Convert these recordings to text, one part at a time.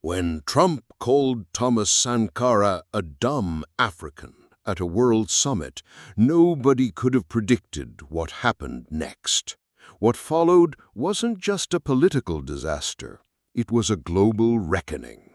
When Trump called Thomas Sankara a dumb African at a world summit, nobody could have predicted what happened next. What followed wasn't just a political disaster, it was a global reckoning.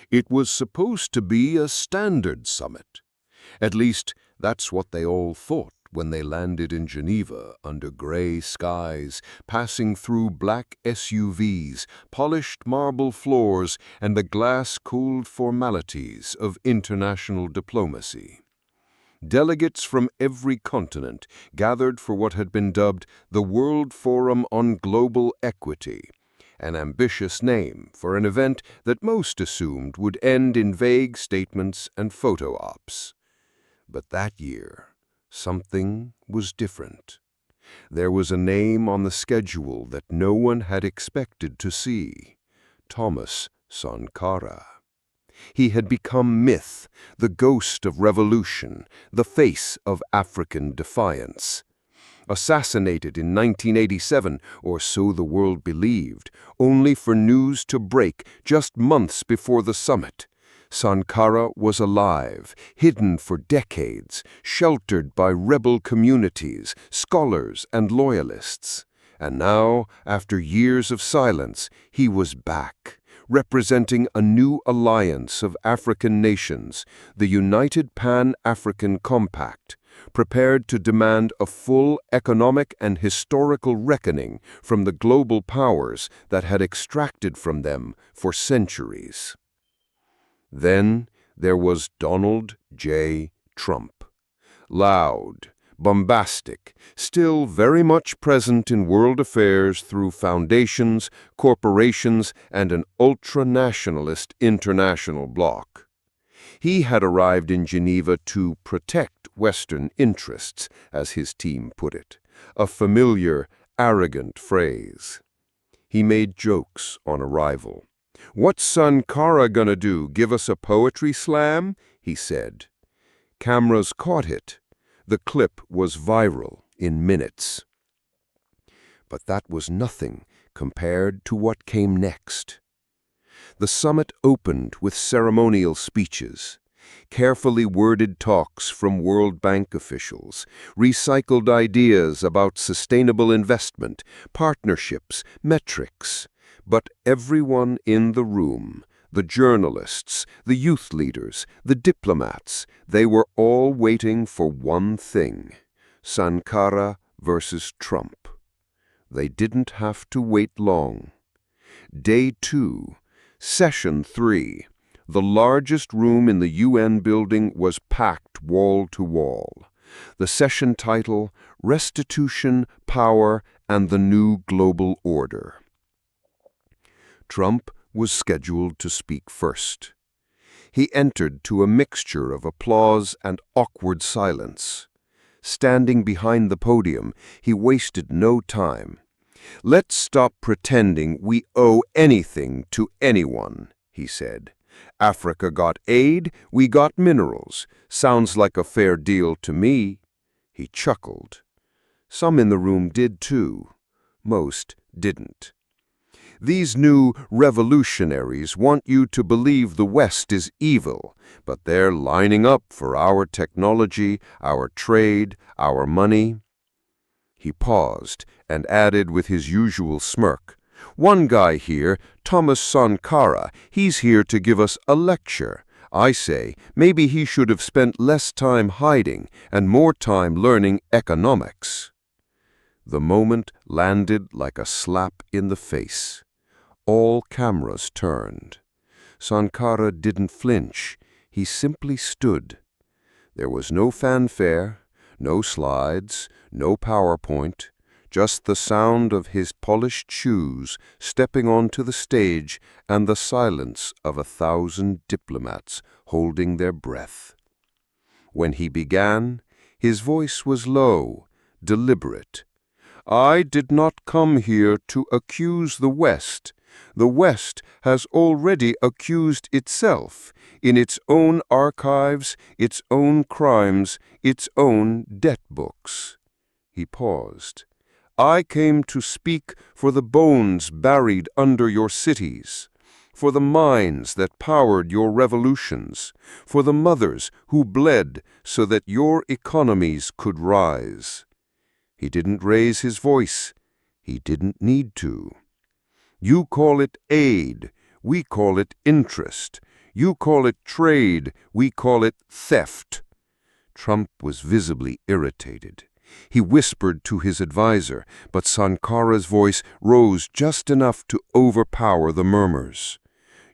It was supposed to be a standard summit. At least, that's what they all thought when they landed in Geneva under gray skies, passing through black SUVs, polished marble floors, and the glass-cooled formalities of international diplomacy. Delegates from every continent gathered for what had been dubbed the World Forum on Global Equity, an ambitious name for an event that most assumed would end in vague statements and photo ops. But that year, something was different. There was a name on the schedule that no one had expected to see: Thomas Sankara. He had become myth, the ghost of revolution, the face of African defiance. Assassinated in 1987, or so the world believed, only for news to break just months before the summit. Sankara was alive, hidden for decades, sheltered by rebel communities, scholars, and loyalists. And now, after years of silence, he was back, representing a new alliance of African nations, the United Pan-African Compact, prepared to demand a full economic and historical reckoning from the global powers that had extracted from them for centuries. Then there was Donald J. Trump. Loud, bombastic, still very much present in world affairs through foundations, corporations, and an ultra-nationalist international bloc. He had arrived in Geneva to protect Western interests, as his team put it, a familiar, arrogant phrase. He made jokes on arrival. "What's Sankara gonna do, give us a poetry slam?" he said. Cameras caught it. The clip was viral in minutes. But that was nothing compared to what came next. The summit opened with ceremonial speeches, carefully worded talks from World Bank officials, recycled ideas about sustainable investment, partnerships, metrics. But everyone in the room, the journalists, the youth leaders, the diplomats, they were all waiting for one thing: Sankara versus Trump. They didn't have to wait long. Day 2, Session 3, the largest room in the UN building was packed wall to wall. The session title: Restitution, Power, and the New Global Order. Trump was scheduled to speak first. He entered to a mixture of applause and awkward silence. Standing behind the podium, he wasted no time. "Let's stop pretending we owe anything to anyone," he said. "Africa got aid, we got minerals. Sounds like a fair deal to me." He chuckled. Some in the room did too. Most didn't. "These new revolutionaries want you to believe the West is evil, but they're lining up for our technology, our trade, our money." He paused and added with his usual smirk, "One guy here, Thomas Sankara, he's here to give us a lecture. I say maybe he should have spent less time hiding and more time learning economics." The moment landed like a slap in the face. All cameras turned. Sankara didn't flinch. He simply stood. There was no fanfare, no slides, no PowerPoint, just the sound of his polished shoes stepping onto the stage and the silence of 1,000 diplomats holding their breath. When he began, his voice was low, deliberate. "I did not come here to accuse the West. The West has already accused itself in its own archives, its own crimes, its own debt books." He paused. "I came to speak for the bones buried under your cities, for the minds that powered your revolutions, for the mothers who bled so that your economies could rise. He didn't raise his voice. He didn't need to. You call it aid. We call it interest. You call it trade. We call it theft. Trump was visibly irritated. He whispered to his advisor, but Sankara's voice rose just enough to overpower the murmurs.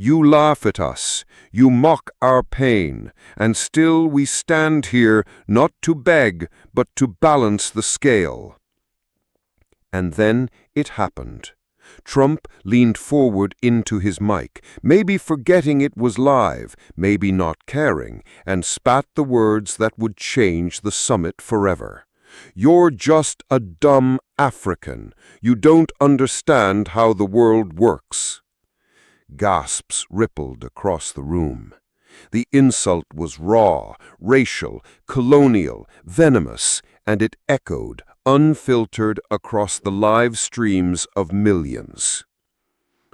You laugh at us, you mock our pain, and still we stand here not to beg, but to balance the scale. And then it happened. Trump leaned forward into his mic, maybe forgetting it was live, maybe not caring, and spat the words that would change the summit forever. You're just a dumb African. You don't understand how the world works. Gasps rippled across the room. The insult was raw, racial, colonial, venomous, and it echoed, unfiltered, across the live streams of millions.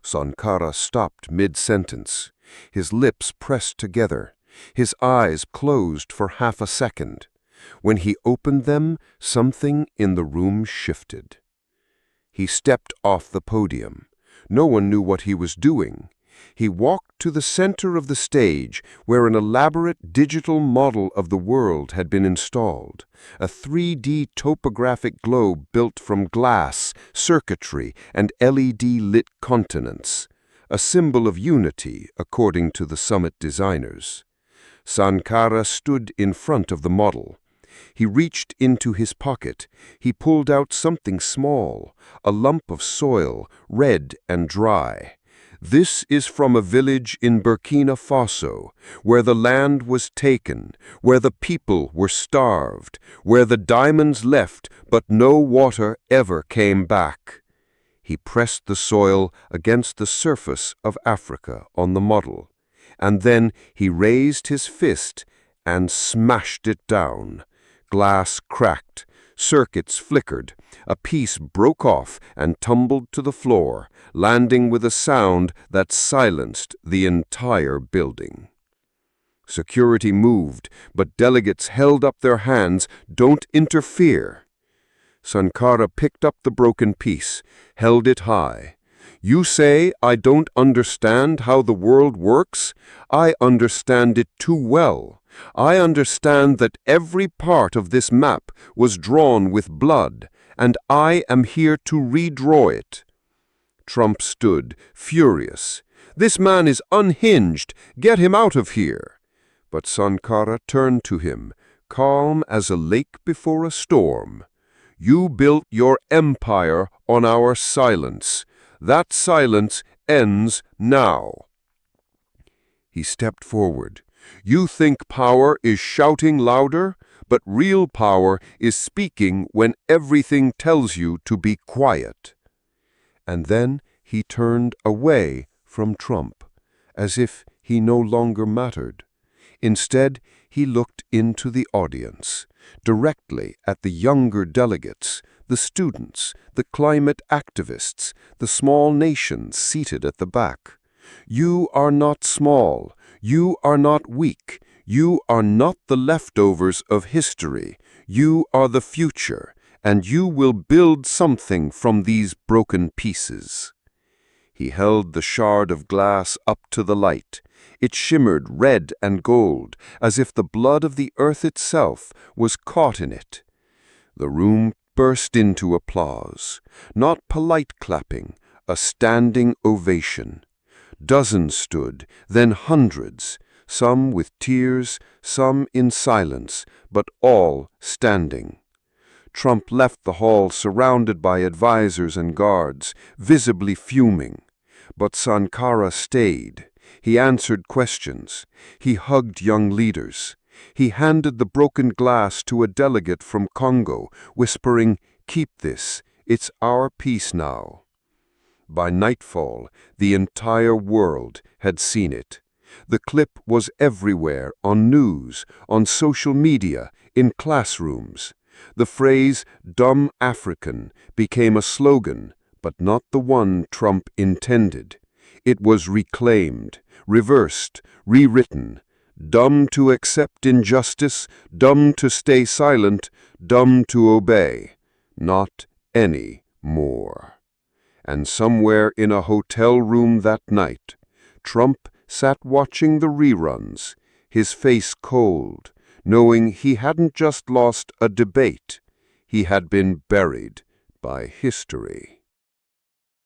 Sankara stopped mid-sentence, his lips pressed together, his eyes closed for half a second. When he opened them, something in the room shifted. He stepped off the podium. No one knew what he was doing. He walked to the center of the stage, where an elaborate digital model of the world had been installed, a 3D topographic globe built from glass, circuitry, and LED-lit continents, a symbol of unity, according to the summit designers. Sankara stood in front of the model. He reached into his pocket. He pulled out something small, a lump of soil, red and dry. This is from a village in Burkina Faso, where the land was taken, where the people were starved, where the diamonds left, but no water ever came back. He pressed the soil against the surface of Africa on the model, and then he raised his fist and smashed it down. Glass cracked, circuits flickered, a piece broke off and tumbled to the floor, landing with a sound that silenced the entire building. Security moved, but delegates held up their hands. Don't interfere. Sankara picked up the broken piece, held it high. You say I don't understand how the world works? I understand it too well. I understand that every part of this map was drawn with blood, and I am here to redraw it. Trump stood, furious. This man is unhinged. Get him out of here. But Sankara turned to him, calm as a lake before a storm. You built your empire on our silence. That silence ends now. He stepped forward. You think power is shouting louder, but real power is speaking when everything tells you to be quiet. And then he turned away from Trump, as if he no longer mattered. Instead, he looked into the audience, directly at the younger delegates, the students, the climate activists, the small nations seated at the back. You are not small. You are not weak. You are not the leftovers of history. You are the future, and you will build something from these broken pieces. He held the shard of glass up to the light. It shimmered red and gold, as if the blood of the earth itself was caught in it. The room burst into applause, not polite clapping, a standing ovation. Dozens stood, then hundreds, some with tears, some in silence, but all standing. Trump left the hall surrounded by advisors and guards, visibly fuming. But Sankara stayed. He answered questions. He hugged young leaders. He handed the broken glass to a delegate from Congo, whispering, "Keep this. It's our piece now." By nightfall, the entire world had seen it. The clip was everywhere, on news, on social media, in classrooms. The phrase, "dumb African," became a slogan, but not the one Trump intended. It was reclaimed, reversed, rewritten. Dumb to accept injustice, dumb to stay silent, dumb to obey. Not any more. And somewhere in a hotel room that night, Trump sat watching the reruns, his face cold, knowing he hadn't just lost a debate, he had been buried by history.